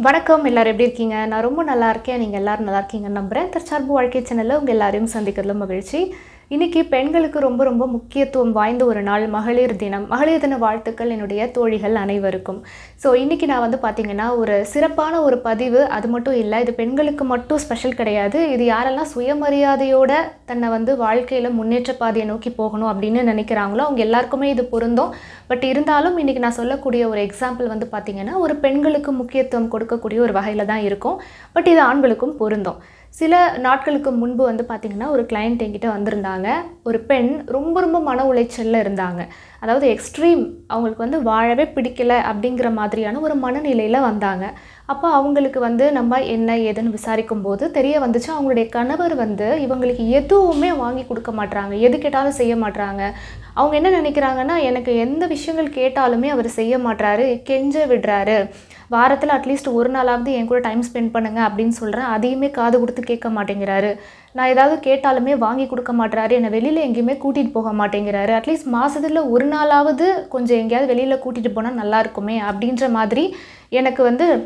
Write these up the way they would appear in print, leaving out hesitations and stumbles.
வணக்கம் எல்லாரும் எப்படி இருக்கீங்க? நான் ரொம்ப நல்லா இருக்கேன். நீங்க எல்லாரும் நல்லா இருக்கீங்கன்னு நம்புறேன். தற்சார்பு வாழ்க்கை சேனல்ல உங்க எல்லாரையும் சந்திக்கிறதுல மகிழ்ச்சி. இன்னைக்கு பெண்களுக்கு ரொம்ப ரொம்ப முக்கியத்துவம் வாய்ந்த ஒரு நாள் மகளிர் தினம். மகளிர் தின வாழ்த்துக்கள் என்னுடைய தோழிகள் அனைவருக்கும். ஸோ இன்னைக்கு நான் பார்த்தீங்கன்னா ஒரு சிறப்பான ஒரு பதிவு. அது மட்டும் இல்லை, இது பெண்களுக்கு மட்டும் ஸ்பெஷல் கிடையாது. இது யாரெல்லாம் சுயமரியாதையோட தன்னை வாழ்க்கையில் முன்னேற்ற பாதையை நோக்கி போகணும் அப்படின்னு நினைக்கிறாங்களோ அவங்க எல்லாருக்குமே இது பொருந்தும். பட் இருந்தாலும் இன்றைக்கி நான் சொல்லக்கூடிய ஒரு எக்ஸாம்பிள் பார்த்தீங்கன்னா ஒரு பெண்களுக்கு முக்கியத்துவம் கொடுக்கக்கூடிய ஒரு வகையில் தான் இருக்கும். பட் இது ஆண்களுக்கும் பொருந்தும். சில நாட்களுக்கு முன்பு பார்த்திங்கன்னா ஒரு கிளையண்ட் என்கிட்ட வந்திருந்தாங்க. ஒரு பெண் ரொம்ப ரொம்ப மன உளைச்சலில் இருந்தாங்க. அதாவது எக்ஸ்ட்ரீம், அவங்களுக்கு வாழவே பிடிக்கலை அப்படிங்கிற மாதிரியான ஒரு மனநிலையில் வந்தாங்க. அப்போ அவங்களுக்கு நம்ம என்ன ஏதுன்னு விசாரிக்கும் போது தெரிய வந்துச்சு, அவங்களுடைய கணவர் இவங்களுக்கு எதுவுமே வாங்கி கொடுக்க மாட்றாங்க, எது கேட்டாலும் செய்ய மாட்றாங்க. அவங்க என்ன நினைக்கிறாங்கன்னா, எனக்கு எந்த விஷயங்கள் கேட்டாலுமே அவர் செய்ய மாட்றாரு, கெஞ்ச விடுறாரு, வாரத்தில் அட்லீஸ்ட் ஒரு நாளாவது என் கூட டைம் ஸ்பெண்ட் பண்ணுங்கள் அப்படின்னு சொல்கிறேன், அதையுமே காது கொடுத்து கேட்க மாட்டேங்கிறாரு. நான் ஏதாவது கேட்டாலுமே வாங்கி கொடுக்க மாட்றாரு, என்னை வெளியில் எங்கேயுமே கூட்டிகிட்டு போக மாட்டேங்கிறாரு, அட்லீஸ்ட் மாதத்தில் ஒரு நாளாவது கொஞ்சம் எங்கேயாவது வெளியில் கூட்டிகிட்டு போனால் நல்லா இருக்குமே அப்படின்ற மாதிரி எனக்கு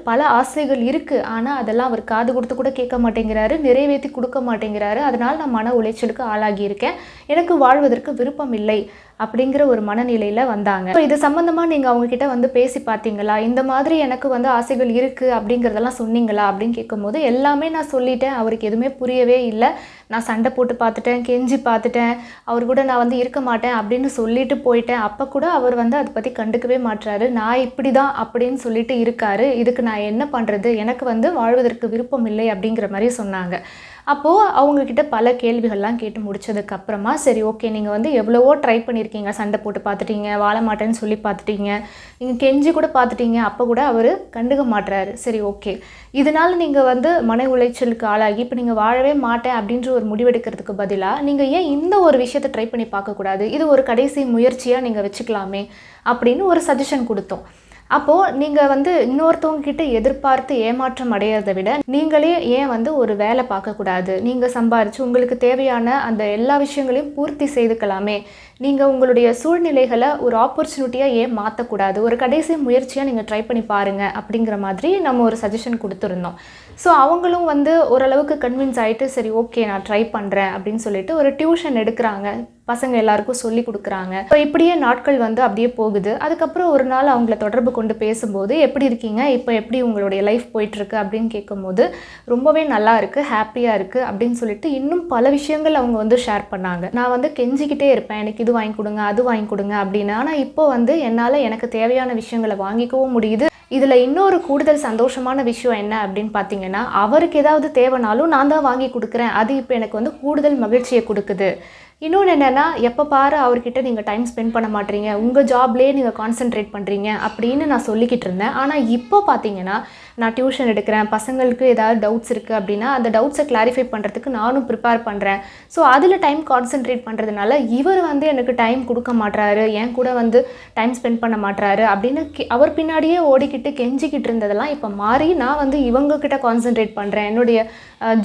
பல ஆசைகள் இருக்குது. ஆனால் அதெல்லாம் அவர் காது கொடுத்து கூட கேட்க மாட்டேங்கிறாரு, நிறைவேற்றி கொடுக்க மாட்டேங்கிறாரு. அதனால் நான் மன உளைச்சலுக்கு ஆளாகியிருக்கேன், எனக்கு வாழ்வதற்கு விருப்பம் இல்லை அப்படிங்கிற ஒரு மனநிலையில் வந்தாங்க. ஸோ இது சம்மந்தமாக நீங்கள் அவங்கக்கிட்ட பேசி பார்த்தீங்களா, இந்த மாதிரி எனக்கு ஆசைகள் இருக்குது அப்படிங்கிறதெல்லாம் சொன்னீங்களா அப்படின்னு கேட்கும்போது எல்லாமே நான் சொல்லிட்டேன். அவருக்கு எதுவுமே புரியவே இல்லை. நான் சண்டை போட்டு பார்த்துட்டேன், கெஞ்சி பார்த்துட்டேன், அவர் கூட நான் இருக்க மாட்டேன் அப்படின்னு சொல்லிட்டு போயிட்டேன். அப்போ கூட அவர் அதை பற்றி கண்டுக்கவே மாட்டுறாரு. நான் இப்படி தான் அப்படின்னு சொல்லிட்டு இருக்காரு, இதுக்கு நான் என்ன பண்ணுறது, எனக்கு வாழ்வதற்கு விருப்பம் இல்லை அப்படிங்கிற மாதிரி சொன்னாங்க. அப்போது அவங்கக்கிட்ட பல கேள்விகள்லாம் கேட்டு முடிச்சதுக்கப்புறமா சரி ஓகே, நீங்கள் எவ்வளவோ ட்ரை பண்ணியிருக்கீங்க, சண்டை போட்டு பார்த்துட்டீங்க, வாழ மாட்டேன்னு சொல்லி பார்த்துட்டீங்க, நீங்கள் கெஞ்சி கூட பார்த்துட்டீங்க, அப்போ கூட அவர் கண்டுக்க மாட்டுறாரு. சரி ஓகே, இதனால் நீங்கள் மன உளைச்சலுக்கு ஆளாகி இப்போ நீங்கள் வாழவே மாட்டேன் அப்படின்ற ஒரு முடிவெடுக்கிறதுக்கு பதிலாக நீங்கள் ஏன் இந்த ஒரு விஷயத்தை ட்ரை பண்ணி பார்க்கக்கூடாது, இது ஒரு கடைசி முயற்சியாக நீங்கள் வச்சுக்கலாமே அப்படின்னு ஒரு சஜஷன் கொடுத்தோம். அப்போது நீங்கள் இன்னொருத்தவங்கக்கிட்ட எதிர்பார்த்து ஏமாற்றம் அடையிறதை விட நீங்களே ஏன் ஒரு வேலை பார்க்கக்கூடாது, நீங்கள் சம்பாரித்து உங்களுக்கு தேவையான அந்த எல்லா விஷயங்களையும் பூர்த்தி செய்துக்கலாமே, நீங்கள் உங்களுடைய சூழ்நிலைகளை ஒரு ஆப்பர்ச்சுனிட்டியாக ஏன் மாற்றக்கூடாது, ஒரு கடைசி முயற்சியாக நீங்கள் ட்ரை பண்ணி பாருங்கள் அப்படிங்கிற மாதிரி நம்ம ஒரு சஜஷன் கொடுத்துருந்தோம். ஸோ அவங்களும் ஓரளவுக்கு கன்வின்ஸ் ஆகிட்டு சரி ஓகே நான் ட்ரை பண்ணுறேன் அப்படின்னு சொல்லிட்டு ஒரு டியூஷன் எடுக்கிறாங்க, பசங்க எல்லாருக்கும் சொல்லி கொடுக்குறாங்க. ஸோ இப்படியே நாட்கள் அப்படியே போகுது. அதுக்கப்புறம் ஒரு நாள் அவங்கள தொடர்பு கொண்டு பேசும்போது எப்படி இருக்கீங்க, இப்போ எப்படி உங்களுடைய லைஃப் போயிட்டுருக்கு அப்படின்னு கேட்கும்போது ரொம்பவே நல்லா இருக்குது, ஹாப்பியாக இருக்குது அப்படின்னு சொல்லிட்டு இன்னும் பல விஷயங்கள் அவங்க ஷேர் பண்ணாங்க. நான் கெஞ்சிக்கிட்டே இருப்பேன், எனக்கு இது வாங்கி கொடுங்க அது வாங்கி கொடுங்க அப்படின்னு. ஆனால் இப்போ என்னால் எனக்கு தேவையான விஷயங்களை வாங்கிக்கவும் முடியுது. இதில் இன்னொரு கூடுதல் சந்தோஷமான விஷயம் என்ன அப்படின்னு பார்த்தீங்கன்னா, அவருக்கு ஏதாவது தேவைனாலும் நான் தான் வாங்கி கொடுக்குறேன், அது இப்போ எனக்கு கூடுதல் மகிழ்ச்சியை கொடுக்குது. இன்னொன்று என்னென்னா, எப்போ பாரு அவர்கிட்ட நீங்கள் டைம் ஸ்பெண்ட் பண்ண மாட்டீங்க, உங்கள் ஜாப்லேயே நீங்கள் கான்சென்ட்ரேட் பண்ணுறீங்க அப்படின்னு நான் சொல்லிக்கிட்டு இருந்தேன். ஆனால் இப்போ பார்த்தீங்கன்னா நான் டியூஷன் எடுக்கிறேன், பசங்களுக்கு ஏதாவது டவுட்ஸ் இருக்குது அப்படின்னா அந்த டவுட்ஸை கிளாரிஃபை பண்ணுறதுக்கு நானும் ப்ரிப்பேர் பண்ணுறேன். ஸோ அதில் டைம் கான்சென்ட்ரேட் பண்ணுறதுனால இவர் எனக்கு டைம் கொடுக்க மாட்டுறாரு, என் கூட டைம் ஸ்பெண்ட் பண்ண மாட்டுறாரு அப்படின்னு அவர் பின்னாடியே ஓடிக்கிட்டு கெஞ்சிக்கிட்டு இருந்ததெல்லாம் இப்போ மாறி நான் இவங்கக்கிட்ட கான்சென்ட்ரேட் பண்ணுறேன், என்னுடைய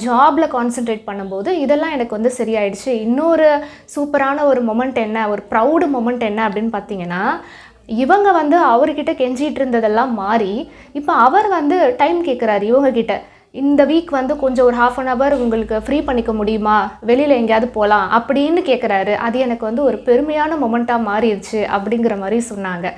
ஜாபில் கான்சென்ட்ரேட் பண்ணும்போது இதெல்லாம் எனக்கு சரியாயிடுச்சு. இன்னொரு சூப்பரான ஒரு மொமெண்ட் என்ன, ஒரு ப்ரௌடு மொமெண்ட் என்ன அப்படின்னு பார்த்தீங்கன்னா, இவங்க அவர்கிட்ட கெஞ்சிட்டு இருந்ததெல்லாம் மாறி இப்போ அவர் டைம் கேட்குறாரு இவங்கக்கிட்ட. இந்த வீக் கொஞ்சம் ஒரு 1/2 hour உங்களுக்கு ஃப்ரீ பண்ணிக்க முடியுமா, வெளியில் எங்கேயாவது போகலாம் அப்படின்னு கேட்குறாரு. அது எனக்கு ஒரு பெருமையான மொமெண்ட்டாக மாறிடுச்சு அப்படிங்கிற மாதிரி சொன்னாங்க.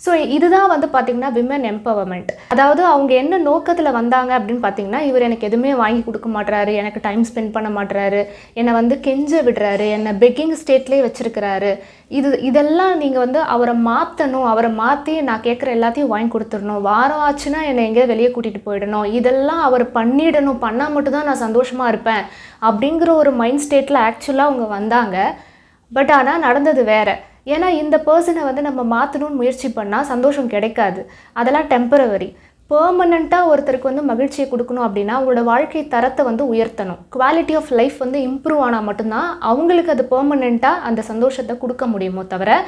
ஸோ இதுதான் பார்த்திங்கன்னா விமன் எம்பவர்மெண்ட். அதாவது அவங்க என்ன நோக்கத்தில் வந்தாங்க அப்படின்னு பார்த்தீங்கன்னா, இவர் எனக்கு எதுவுமே வாங்கி கொடுக்க மாட்டுறாரு, எனக்கு டைம் ஸ்பெண்ட் பண்ண மாட்டுறாரு, என்னை கெஞ்ச விடுறாரு, என்னை பெக்கிங் ஸ்டேட்லேயே வச்சுருக்கிறாரு, இதெல்லாம் நீங்கள் அவரை மாற்றணும், அவரை மாற்றி நான் கேட்குற எல்லாத்தையும் வாங்கி கொடுத்துடணும், வாரம் ஆச்சுன்னா என்னை எங்கேயாவது வெளியே கூட்டிகிட்டு போயிடணும், இதெல்லாம் அவர் பண்ணிடணும், பண்ணால் மட்டும்தான் நான் சந்தோஷமாக இருப்பேன் அப்படிங்கிற ஒரு மைண்ட் ஸ்டேட்டில் ஆக்சுவலாக அவங்க வந்தாங்க. பட் ஆனால் நடந்தது வேறு. ஏன்னா இந்த பர்சனை நம்ம மாற்றணும்னு முயற்சி பண்ணால் சந்தோஷம் கிடைக்காது, அதெல்லாம் டெம்பரவரி. பெர்மனண்ட்டாக ஒருத்தருக்கு மகிழ்ச்சியை கொடுக்கணும் அப்படின்னா அவங்களோட வாழ்க்கை தரத்தை உயர்த்தணும், குவாலிட்டி ஆஃப் லைஃப் இம்ப்ரூவ் ஆனால் மட்டும்தான் அவங்களுக்கு அது பெர்மனண்ட்டாக அந்த சந்தோஷத்தை கொடுக்க முடியுமோ தவிர,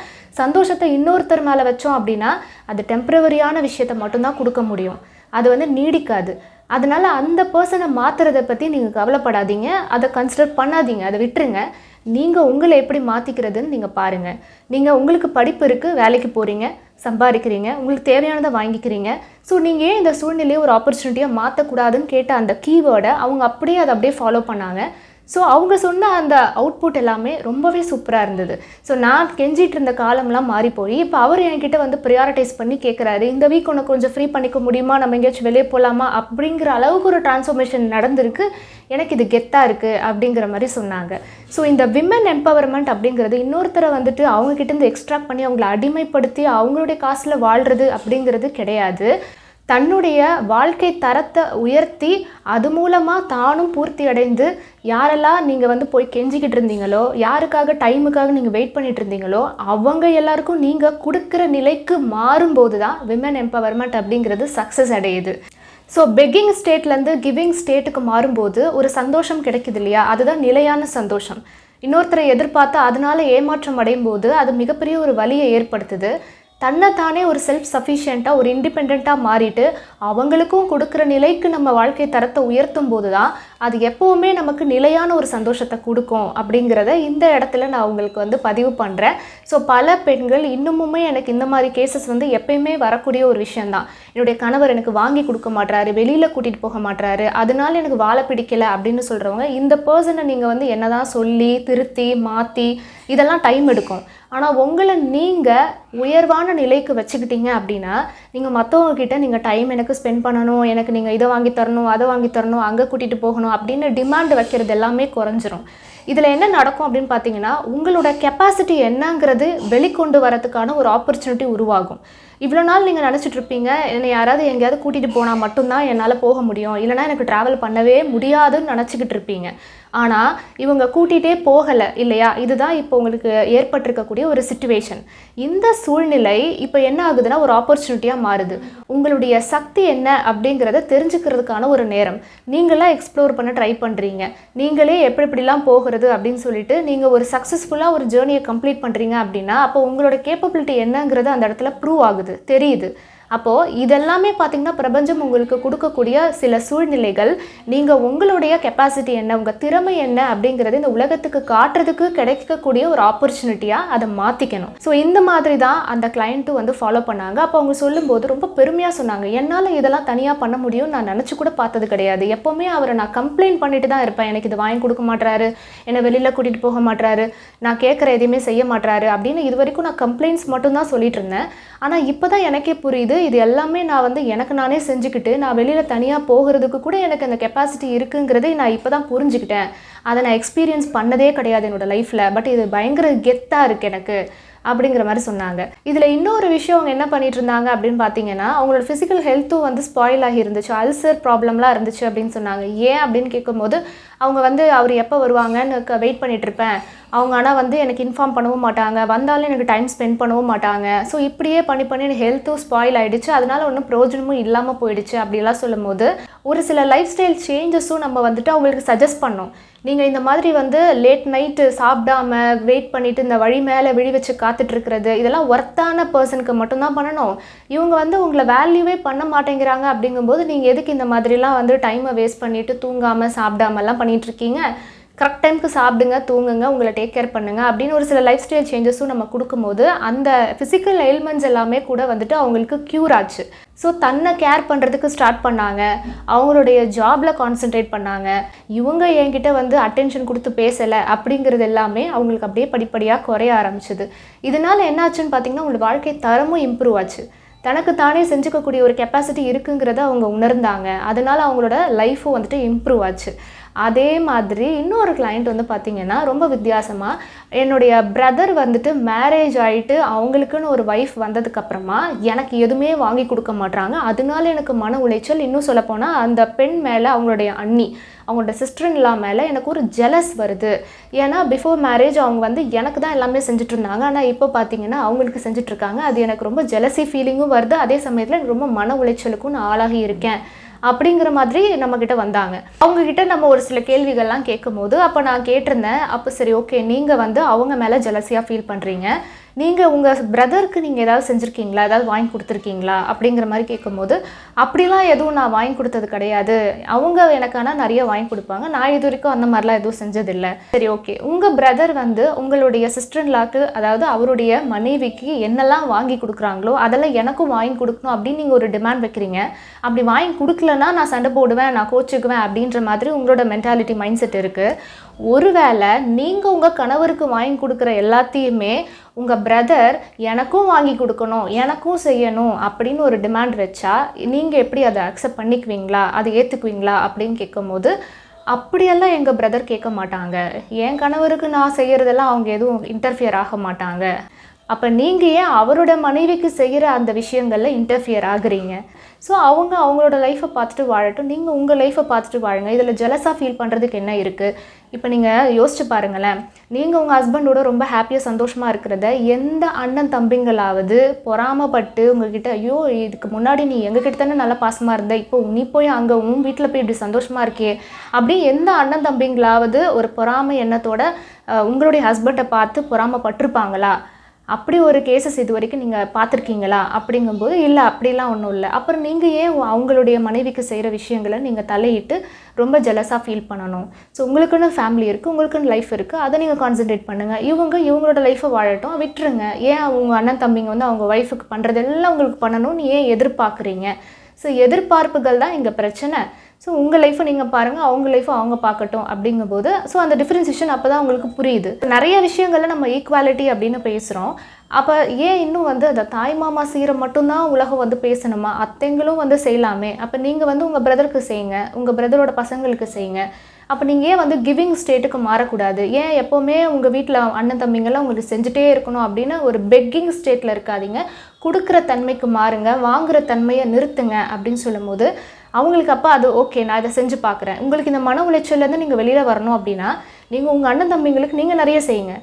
சந்தோஷத்தை இன்னொருத்தர் மேலே வச்சோம் அப்படின்னா அது டெம்பரவரியான விஷயத்தை மட்டும்தான் கொடுக்க முடியும், அது நீடிக்காது. அதனால் அந்த பர்சனை மாற்றுறதை பற்றி நீங்கள் கவலைப்படாதீங்க, அதை கன்சிடர் பண்ணாதீங்க, அதை விட்டுருங்க. நீங்கள் உங்களை எப்படி மாற்றிக்கிறதுன்னு நீங்கள் பாருங்கள். நீங்கள் உங்களுக்கு படிப்பு இருக்குது, வேலைக்கு போகிறீங்க, சம்பாதிக்கிறீங்க, உங்களுக்கு தேவையானதை வாங்கிக்கிறீங்க. ஸோ நீங்கள் ஏன் இந்த சூழ்நிலையை ஒரு ஆப்பர்ச்சுனிட்டியாக மாற்றக்கூடாதுன்னு கேட்ட அந்த கீவேர்டை அவங்க அப்படியே அதை அப்படியே ஃபாலோ பண்ணாங்க. ஸோ அவங்க சொன்ன அந்த அவுட்புட் எல்லாமே ரொம்பவே சூப்பராக இருந்தது. ஸோ நான் கெஞ்சிட்டு இருந்த காலம்லாம் மாறி போய் இப்போ அவர் என்கிட்ட வந்து ப்ரியாரிட்டைஸ் பண்ணி கேட்குறாரு, இந்த வீக் உனக்கு கொஞ்சம் ஃப்ரீ பண்ணிக்க முடியுமா, நம்ம எங்கேயாச்சும் வெளியே போகலாமா அப்படிங்கிற அளவுக்கு ஒரு டிரான்ஸ்ஃபர்மேஷன் நடந்திருக்கு. எனக்கு இது கெத்தாக இருக்குது அப்படிங்கிற மாதிரி சொன்னாங்க. ஸோ இந்த விமன் எம்பவர்மெண்ட் அப்படிங்கிறது இன்னொருத்தரை வந்துட்டு அவங்கக்கிட்டேருந்து எக்ஸ்ட்ராக்ட் பண்ணி அவங்கள அடிமைப்படுத்தி அவங்களுடைய காசில் வாழ்கிறது அப்படிங்கிறது கிடையாது. தன்னுடைய வாழ்க்கை தரத்தை உயர்த்தி அது மூலமாக தானும் பூர்த்தி அடைந்து யாரெல்லாம் நீங்கள் வந்து போய் கெஞ்சிக்கிட்டு இருந்தீங்களோ, யாருக்காக டைமுக்காக நீங்கள் வெயிட் பண்ணிட்டு இருந்தீங்களோ, அவங்க எல்லாருக்கும் நீங்கள் கொடுக்குற நிலைக்கு மாறும்போது தான் விமன் எம்பவர்மெண்ட் அப்படிங்கிறது சக்ஸஸ் அடையுது. ஸோ பெக்கிங் ஸ்டேட்லேருந்து கிவிங் ஸ்டேட்டுக்கு மாறும்போது ஒரு சந்தோஷம் கிடைக்குது இல்லையா, அதுதான் நிலையான சந்தோஷம். இன்னொருத்தரை எதிர்பார்த்து அதனால் ஏமாற்றம் அடையும் போது அது மிகப்பெரிய ஒரு வலியை ஏற்படுத்துது. தன்னைத்தானே ஒரு செல்ஃப் சஃபிஷியண்ட்டாக ஒரு இண்டிபெண்ட்டாக மாறிட்டு அவங்களுக்கும் கொடுக்குற நிலைக்கு நம்ம வாழ்க்கை தரத்தை உயர்த்தும் போது தான் அது எப்போவுமே நமக்கு நிலையான ஒரு சந்தோஷத்தை கொடுக்கும் அப்படிங்கிறத இந்த இடத்துல நான் உங்களுக்கு வந்து பதிவு பண்ணுறேன். ஸோ பல பெண்கள் இன்னுமுமே எனக்கு இந்த மாதிரி கேசஸ் வந்து எப்பயுமே வரக்கூடிய ஒரு விஷயந்தான். என்னுடைய கணவர் எனக்கு வாங்கி கொடுக்க மாட்டாரு, வெளியில் கூட்டிகிட்டு போக மாட்டாரு, அதனால எனக்கு வாழ பிடிக்கலை அப்படின்னு சொல்கிறவங்க இந்த பர்சனை நீங்கள் வந்து என்ன தான் சொல்லி திருத்தி மாற்றி இதெல்லாம் டைம் எடுக்கும். ஆனால் உங்களை நீங்கள் உயர்வான நிலைக்கு வச்சுக்கிட்டீங்க அப்படின்னா நீங்கள் மற்றவங்கக்கிட்ட நீங்கள் டைம் எனக்கு ஸ்பெண்ட் பண்ணணும், எனக்கு நீங்கள் இதை வாங்கி தரணும், அதை வாங்கி தரணும், அங்கே கூட்டிகிட்டு போகணும் அப்படின்னு டிமாண்ட் வைக்கிறது எல்லாமே குறைஞ்சிரும். இதில் என்ன நடக்கும் அப்படின்னு பார்த்தீங்கன்னா உங்களோட கெப்பாசிட்டி என்னங்கிறது வெளிக்கொண்டு வரதுக்கான ஒரு ஆப்பர்ச்சுனிட்டி உருவாகும். இவ்வளோ நாள் நீங்கள் நினச்சிட்ருப்பீங்க, என்னை யாராவது எங்கேயாவது கூட்டிகிட்டு போனால் மட்டும்தான் என்னால் போக முடியும், இல்லைனா எனக்கு ட்ராவல் பண்ணவே முடியாதுன்னு நினச்சிக்கிட்டு இருப்பீங்க. ஆனால் இவங்க கூட்டிகிட்டே போகலை இல்லையா, இதுதான் இப்போ உங்களுக்கு ஏற்பட்டிருக்கக்கூடிய ஒரு சிச்சுவேஷன். இந்த சூழ்நிலை இப்போ என்ன ஆகுதுன்னா ஒரு ஆப்பர்ச்சுனிட்டியாக மாறுது. உங்களுடைய சக்தி என்ன அப்படிங்கிறத தெரிஞ்சுக்கிறதுக்கான ஒரு நேரம். நீங்களாம் எக்ஸ்ப்ளோர் பண்ண ட்ரை பண்ணுறீங்க, நீங்களே எப்படிலாம் போகிறது அப்படின்னு சொல்லிட்டு நீங்கள் ஒரு சக்ஸஸ்ஃபுல்லாக ஒரு ஜேர்னியை கம்ப்ளீட் பண்ணுறீங்க அப்படின்னா அப்போ உங்களோட கேப்பபிலிட்டி என்னங்கிறது அந்த இடத்துல ப்ரூவ் ஆகுது, தெரியுது. அப்போது இதெல்லாமே பார்த்திங்கன்னா பிரபஞ்சம் உங்களுக்கு கொடுக்கக்கூடிய சில சூழ்நிலைகள் நீங்கள் உங்களுடைய கெப்பாசிட்டி என்ன, உங்கள் திறமை என்ன அப்படிங்கிறது இந்த உலகத்துக்கு காட்டுறதுக்கு கிடைக்கக்கூடிய ஒரு ஆப்பர்ச்சுனிட்டியாக அதை மாற்றிக்கணும். ஸோ இந்த மாதிரி தான் அந்த கிளைண்ட்டும் வந்து ஃபாலோ பண்ணாங்க. அப்போ அவங்க சொல்லும்போது ரொம்ப பெருமையாக சொன்னாங்க, என்னால் இதெல்லாம் தனியாக பண்ண முடியும், நான் நினச்சி கூட பார்த்தது கிடையாது. எப்போவுமே அவரை நான் கம்ப்ளைண்ட் பண்ணிட்டு தான் இருப்பேன், எனக்கு இது வாங்கி கொடுக்க மாட்டாரு, என்னை வெளியில் கூட்டிகிட்டு போக மாட்டாரு, நான் கேட்குற எதையுமே செய்ய மாட்டாரு அப்படின்னு இது வரைக்கும் நான் கம்ப்ளைண்ட்ஸ் மட்டும்தான் சொல்லிட்டு இருந்தேன். ஆனால் இப்போ தான் எனக்கே புரியுது, இது எல்லாமே நான் வந்து எனக்கு நானே செஞ்சுக்கிட்டு நான் வெளியில் தனியாக போகிறதுக்கு கூட எனக்கு அந்த கெப்பாசிட்டி இருக்குங்கிறதே நான் இப்போ தான் புரிஞ்சுக்கிட்டேன். அதை நான் எக்ஸ்பீரியன்ஸ் பண்ணதே கிடையாது என்னோடய லைஃப்பில். பட் இது பயங்கர கெத்தாக இருக்குது எனக்கு அப்படிங்கிற மாதிரி சொன்னாங்க. இதில் இன்னொரு விஷயம் அவங்க என்ன பண்ணிட்டு இருந்தாங்க அப்படின்னு பார்த்தீங்கன்னா அவங்களோட ஃபிசிக்கல் ஹெல்த்தும் வந்து ஸ்பாயில் ஆகி இருந்துச்சு, அல்சர் ப்ராப்ளம்லாம் இருந்துச்சு அப்படின்னு சொன்னாங்க. ஏன் அப்படின்னு கேட்கும்போது அவங்க வந்து அவர் எப்போ வருவாங்கன்னு வெயிட் பண்ணிட்டு இருப்பேன், அவங்க ஆனால் வந்து எனக்கு இன்ஃபார்ம் பண்ணவும் மாட்டாங்க, வந்தாலும் எனக்கு டைம் ஸ்பெண்ட் பண்ணவும் மாட்டாங்க. ஸோ இப்படியே பண்ணி எனக்கு ஹெல்த்தும் ஸ்பாயில் ஆகிடுச்சு, அதனால ஒன்றும் பிரயோஜனமும் இல்லாமல் போயிடுச்சு அப்படிலாம் சொல்லும் போது ஒரு சில லைஃப் ஸ்டைல் சேஞ்சஸும் நம்ம வந்துட்டு அவங்களுக்கு சஜஸ்ட் பண்ணோம். நீங்கள் இந்த மாதிரி வந்து லேட் நைட்டு சாப்பிடாம வெயிட் பண்ணிவிட்டு இந்த வழி மேலே விழி வச்சு காத்துட்ருக்கிறது இதெல்லாம் ஒர்த்தான பர்சனுக்கு மட்டும்தான் பண்ணணும். இவங்க வந்து உங்களை வேல்யூவே பண்ண மாட்டேங்கிறாங்க அப்படிங்கும்போது நீங்கள் எதுக்கு இந்த மாதிரிலாம் வந்து டைமை வேஸ்ட் பண்ணிவிட்டு தூங்காமல் சாப்பிடாமலாம் பண்ணிகிட்ருக்கீங்க, கரெக்ட் டைமுக்கு சாப்பிடுங்க, தூங்குங்க, உங்களை டேக் கேர் பண்ணுங்கள் அப்படின்னு ஒரு சில லைஃப் ஸ்டைல் சேஞ்சஸும் நம்ம கொடுக்கும்போது அந்த ஃபிசிக்கல் எலிமெண்ட்ஸ் எல்லாமே கூட வந்துட்டு அவங்களுக்கு க்யூர் ஆச்சு. ஸோ தன்னை கேர் பண்ணுறதுக்கு ஸ்டார்ட் பண்ணாங்க, அவங்களுடைய ஜாபில் கான்சென்ட்ரேட் பண்ணாங்க. இவங்க என்கிட்ட வந்து அட்டென்ஷன் கொடுத்து பேசலை அப்படிங்கிறது எல்லாமே அவங்களுக்கு அப்படியே படிப்படியாக குறைய ஆரம்பிச்சிது. இதனால் என்னாச்சுன்னு பார்த்தீங்கன்னா அவங்களோட வாழ்க்கை தரமும் இம்ப்ரூவ் ஆச்சு. தனக்கு தானே செஞ்சுக்கக்கூடிய ஒரு கெப்பாசிட்டி இருக்குங்கிறத அவங்க உணர்ந்தாங்க. அதனால் அவங்களோட லைஃப்பும் வந்துட்டு இம்ப்ரூவ் ஆச்சு. அதே மாதிரி இன்னொரு கிளைண்ட் வந்து பார்த்திங்கன்னா ரொம்ப வித்தியாசமாக, என்னுடைய பிரதர் வந்துட்டு மேரேஜ் ஆகிட்டு அவங்களுக்குன்னு ஒரு ஒய்ஃப் வந்ததுக்கப்புறமா எனக்கு எதுவுமே வாங்கி கொடுக்க மாட்றாங்க, அதனால எனக்கு மன உளைச்சல். இன்னும் சொல்லப்போனால் அந்த பெண் மேலே அவங்களுடைய அண்ணி, அவங்களோட சிஸ்டர் இன் லா மேலே எனக்கு ஒரு ஜெலஸ் வருது. ஏன்னா பிஃபோர் மேரேஜ் அவங்க வந்து எனக்கு தான் எல்லாமே செஞ்சுட்டு இருந்தாங்க, ஆனால் இப்போ பார்த்திங்கன்னா அவங்களுக்கு செஞ்சிட்ருக்காங்க. அது எனக்கு ரொம்ப ஜெலசி ஃபீலிங்கும் வருது, அதே சமயத்தில் எனக்கு ரொம்ப மன உளைச்சலுக்கும் நான் ஆளாகி இருக்கேன் அப்படிங்கிற மாதிரி நம்மக்கிட்ட வந்தாங்க. அவங்கக்கிட்ட நம்ம ஒரு சில கேள்விகள்லாம் கேட்கும் போது அப்போ நான் கேட்டிருந்தேன், அப்போ சரி ஓகே, நீங்கள் வந்து அவங்க மேலே ஜெலஸியாக ஃபீல் பண்ணுறீங்க, நீங்கள் உங்கள் பிரதருக்கு நீங்கள் ஏதாவது செஞ்சுருக்கீங்களா, ஏதாவது வாங்கி கொடுத்துருக்கீங்களா அப்படிங்கிற மாதிரி கேட்கும்போது, அப்படிலாம் எதுவும் நான் வாங்கி கொடுத்தது கிடையாது. அவங்க எனக்கான நிறைய வாங்கி கொடுப்பாங்க. நான் இது வரைக்கும் அந்த மாதிரிலாம் எதுவும் செஞ்சதில்லை. சரி, ஓகே. உங்கள் பிரதர் வந்து உங்களுடைய சிஸ்டர்லாக்கு, அதாவது அவருடைய மனைவிக்கு என்னெல்லாம் வாங்கி கொடுக்குறாங்களோ அதெல்லாம் எனக்கும் வாங்கி கொடுக்கணும் அப்படின்னு நீங்கள் ஒரு டிமாண்ட் வைக்கிறீங்க. அப்படி வாங்கி கொடுக்கலன்னா நான் சண்டை போடுவேன், நான் கோச்சுக்குவேன் அப்படின்ற மாதிரி உங்களோட மென்டாலிட்டி மைண்ட் செட் இருக்குது. ஒருவேளை நீங்கள் உங்கள் கணவருக்கு வாங்கி கொடுக்குற எல்லாத்தையுமே உங்கள் பிரதர் எனக்கும் வாங்கி கொடுக்கணும், எனக்கும் செய்யணும் அப்படின்னு ஒரு டிமாண்ட் வச்சா நீங்கள் எப்படி அதை அக்செப்ட் பண்ணிக்குவீங்களா, அதை ஏற்றுக்குவீங்களா அப்படின்னு கேட்கும்போது, அப்படியெல்லாம் எங்கள் பிரதர் கேட்க மாட்டாங்க. என் கணவருக்கு நான் செய்கிறதெல்லாம் அவங்க எதுவும் இன்டர்ஃபியர் ஆக மாட்டாங்க. அப்போ நீங்கள் ஏன் அவரோட மனைவிக்கு செய்கிற அந்த விஷயங்களில் இன்டர்ஃபியர் ஆகுறீங்க? ஸோ அவங்களோட லைஃப்பை பார்த்துட்டு வாழட்டும், நீங்கள் உங்கள் லைஃப்பை பார்த்துட்டு வாழுங்க. இதில் ஜெலஸாக ஃபீல் பண்ணுறதுக்கு என்ன இருக்குது? இப்போ நீங்கள் யோசிச்சு பாருங்களேன், நீங்கள் உங்கள் ஹஸ்பண்டோட ரொம்ப ஹாப்பியாக சந்தோஷமாக இருக்கிறத எந்த அண்ணன் தம்பிங்களாவது பொறாமப்பட்டு உங்ககிட்ட, ஐயோ இதுக்கு முன்னாடி நீ எங்ககிட்ட தானே நல்லா பாசமாக இருந்த, இப்போ நீ போய் அங்கே உன் வீட்டில் போய் இப்படி சந்தோஷமாக இருக்கே அப்படி எந்த அண்ணன் தம்பிங்களாவது ஒரு பொறாமை எண்ணத்தோட உங்களுடைய ஹஸ்பண்டை பார்த்து பொறாமப்பட்டிருப்பாங்களா? அப்படி ஒரு கேசஸ் இது வரைக்கும் நீங்கள் பார்த்துருக்கீங்களா? அப்படிங்கும்போது இல்லை, அப்படிலாம் ஒன்றும் இல்லை. அப்புறம் நீங்கள் ஏன் அவங்களுடைய மனைவிக்கு செய்கிற விஷயங்களை நீங்கள் தலையிட்டு ரொம்ப ஜெலஸாக ஃபீல் பண்ணணும்? ஸோ உங்களுக்குன்னு ஃபேமிலி இருக்குது, உங்களுக்குன்னு லைஃப் இருக்குது, அதை நீங்கள் கான்சன்ட்ரேட் பண்ணுங்கள். இவங்களோட லைஃப்பை வாழட்டும், விட்டுருங்க. ஏன் அவங்க அண்ணன் தம்பிங்க வந்து அவங்க ஒய்ஃபுக்கு பண்ணுறதெல்லாம் உங்களுக்கு பண்ணணும்னு ஏன் எதிர்பார்க்குறீங்க? ஸோ எதிர்பார்ப்புகள் தான் இங்கே பிரச்சனை. ஸோ உங்கள் லைஃப்பை நீங்கள் பாருங்கள், அவங்க லைஃப்பை அவங்க பார்க்கட்டும் அப்படிங்கும்போது ஸோ அந்த டிஃப்ரென்சியேஷன் அப்போ தான் உங்களுக்கு புரியுது. நிறைய விஷயங்களில் நம்ம ஈக்குவாலிட்டி அப்படின்னு பேசுகிறோம். அப்போ ஏன் இன்னும் வந்து அந்த தாய் மாமா சீரை மட்டும்தான் உலகம் வந்து பேசணுமா? அத்தைங்களும் வந்து செய்யலாமே. அப்போ நீங்கள் வந்து உங்கள் பிரதருக்கு செய்யுங்க, உங்கள் பிரதரோட பசங்களுக்கு செய்யுங்க. அப்போ நீங்கள் ஏன் வந்து கிவிங் ஸ்டேட்டுக்கு மாறக்கூடாது? ஏன் எப்போவுமே உங்கள் வீட்டில் அண்ணன் தம்பிங்கெல்லாம் உங்களுக்கு செஞ்சுட்டே இருக்கணும் அப்படின்னு ஒரு பெக்கிங் ஸ்டேட்டில் இருக்காதீங்க. கொடுக்குற தன்மைக்கு மாறுங்க, வாங்குகிற தன்மையை நிறுத்துங்க அப்படின்னு சொல்லும்போது அவங்களுக்கு அப்போ அது ஓகே, நான் இதை செஞ்சு பார்க்குறேன். உங்களுக்கு இந்த மன உளைச்சல்லேருந்து நீங்கள் வெளியில் வரணும் அப்படின்னா நீங்கள் உங்கள் அண்ணன் தம்பிங்களுக்கு நீங்கள் நிறைய செய்யுங்க.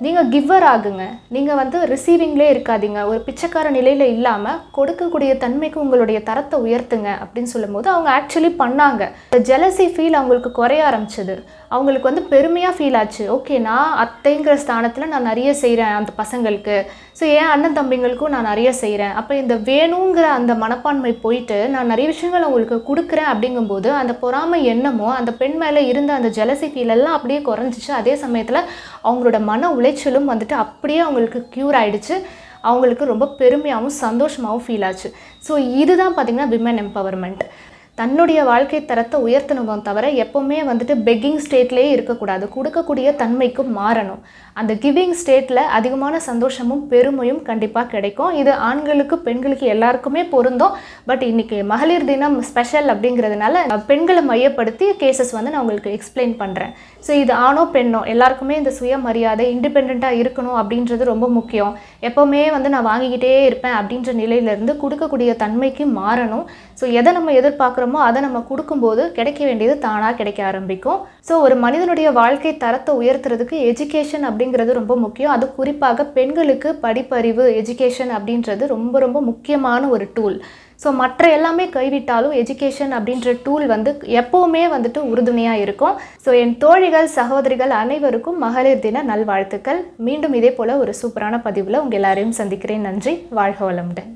நீங்கள் கிவ்வர் ஆகுங்க. நீங்கள் வந்து ரிசீவிங்லேயே இருக்காதீங்க. ஒரு பிச்சைக்கார நிலையில் இல்லாமல் கொடுக்கக்கூடிய தன்மைக்கு உங்களுடைய தரத்தை உயர்த்துங்க அப்படின்னு சொல்லும்போது அவங்க ஆக்சுவலி பண்ணாங்க. இந்த ஜெலசி ஃபீல் அவங்களுக்கு குறைய ஆரம்பிச்சது. அவங்களுக்கு வந்து பெருமையாக ஃபீல் ஆச்சு. ஓகே, நான் அத்தைங்கிற ஸ்தானத்தில் நான் நிறைய செய்கிறேன் அந்த பசங்களுக்கு. ஸோ என் அண்ணன் தம்பிங்களுக்கும் நான் நிறைய செய்கிறேன். அப்போ இந்த வேணுங்கிற அந்த மனப்பான்மை போயிட்டு நான் நிறைய விஷயங்கள் அவங்களுக்கு கொடுக்குறேன் அப்படிங்கும்போது அந்த பொறாமை எண்ணமோ அந்த பெண் மேலே இருந்த அந்த ஜெலசி ஃபீல் எல்லாம் அப்படியே குறைஞ்சிச்சு. அதே சமயத்தில் அவங்களோட மன உளைச்சலும் வந்துட்டு அப்படியே அவங்களுக்கு க்யூர் ஆகிடுச்சு. அவங்களுக்கு ரொம்ப பெருமையாகவும் சந்தோஷமாகவும் ஃபீல் ஆச்சு. ஸோ இதுதான் பார்த்திங்கன்னா விமன் எம்பவர்மெண்ட். தன்னுடைய வாழ்க்கை தரத்தை உயர்த்தணுமோ தவிர எப்போவுமே வந்துட்டு பெக்கிங் ஸ்டேட்லேயே இருக்கக்கூடாது. கொடுக்கக்கூடிய தன்மைக்கு மாறணும். அந்த கிவிங் ஸ்டேட்டில் அதிகமான சந்தோஷமும் பெருமையும் கண்டிப்பாக கிடைக்கும். இது ஆண்களுக்கு பெண்களுக்கு எல்லாருக்குமே பொருந்தும். பட் இன்றைக்கி மகளிர் தினம் ஸ்பெஷல் அப்படிங்கிறதுனால பெண்களை மையப்படுத்தி கேசஸ் வந்து நான் உங்களுக்கு எக்ஸ்பிளைன் பண்ணுறேன். ஸோ இது ஆணோ பெண்ணோ எல்லாருக்குமே இந்த சுயமரியாதை இண்டிபெண்ட்டாக இருக்கணும் அப்படின்றது ரொம்ப முக்கியம். எப்போவுமே வந்து நான் வாங்கிக்கிட்டே இருப்பேன் அப்படின்ற நிலையிலேருந்து கொடுக்கக்கூடிய தன்மைக்கு மாறணும். ஸோ எதை நம்ம எதிர்பார்க்குறோமோ அதை நம்ம கொடுக்கும்போது கிடைக்க வேண்டியது தானாக கிடைக்க ஆரம்பிக்கும். ஸோ ஒரு மனிதனுடைய வாழ்க்கை தரத்தை உயர்த்துறதுக்கு எஜுகேஷன் அப்படிங்கிறது ரொம்ப முக்கியம். அது குறிப்பாக பெண்களுக்கு படிப்பறிவு, எஜுகேஷன் அப்படின்றது ரொம்ப ரொம்ப முக்கியமான ஒரு டூல். ஸோ மற்ற எல்லாமே கைவிட்டாலும் எஜுகேஷன் அப்படின்ற டூல் வந்து எப்போவுமே வந்துட்டு உறுதுணையாக இருக்கும். ஸோ என் தோழிகள் சகோதரிகள் அனைவருக்கும் மகளிர் தின நல்வாழ்த்துக்கள். மீண்டும் இதே போல் ஒரு சூப்பரான பதிவில் உங்கள் எல்லாரையும் சந்திக்கிறேன். நன்றி. வாழ்க வளமுடன்.